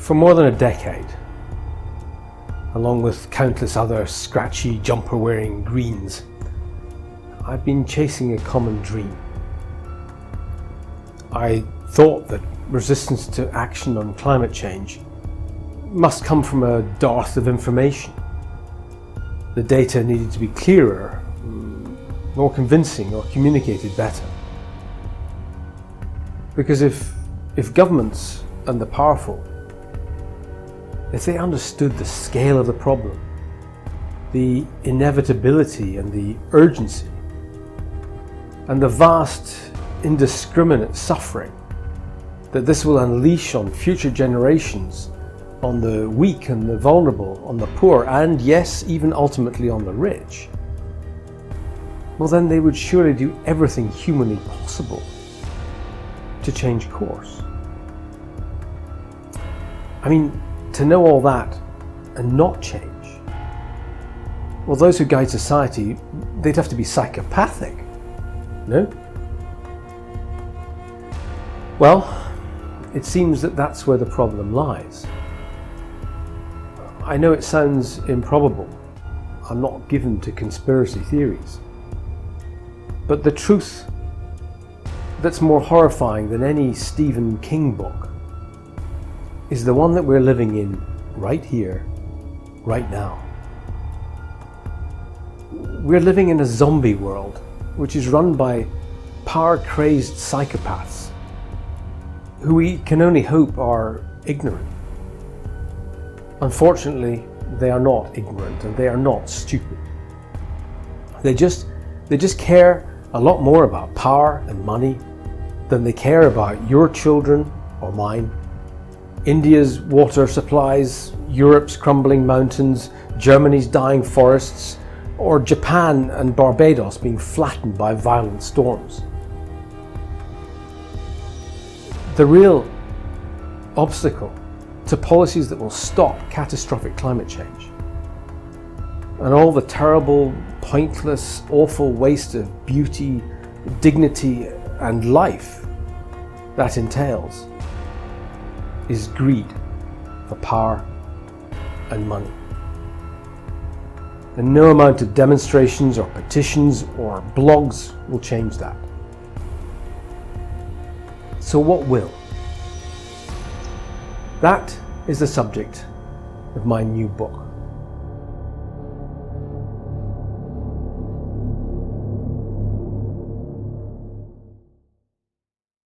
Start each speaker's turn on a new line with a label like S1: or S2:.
S1: For more than a decade, along with countless other scratchy jumper-wearing greens, I've been chasing a common dream. I thought that resistance to action on climate change must come from a dearth of information. The data needed to be clearer, more convincing, or communicated better. Because if governments and the powerful, if they understood the scale of the problem, the inevitability and the urgency, and the vast, indiscriminate suffering that this will unleash on future generations, on the weak and the vulnerable, on the poor, and yes, even ultimately on the rich, well then they would surely do everything humanly possible to change course. I mean, to know all that and not change, well, those who guide society, they'd have to be psychopathic, no? Well, it seems that that's where the problem lies. I know it sounds improbable. I'm not given to conspiracy theories. But the truth that's more horrifying than any Stephen King book is the one that we're living in right here, right now. We're living in a zombie world which is run by power-crazed psychopaths who we can only hope are ignorant. Unfortunately, they are not ignorant and they are not stupid. They just care a lot more about power and money than they care about your children or mine, India's water supplies, Europe's crumbling mountains, Germany's dying forests, or Japan and Barbados being flattened by violent storms. The real obstacle to policies that will stop catastrophic climate change and all the terrible, pointless, awful waste of beauty, dignity, and life that entails is greed for power and money. And no amount of demonstrations or petitions or blogs will change that. So what will? That is the subject of my new book.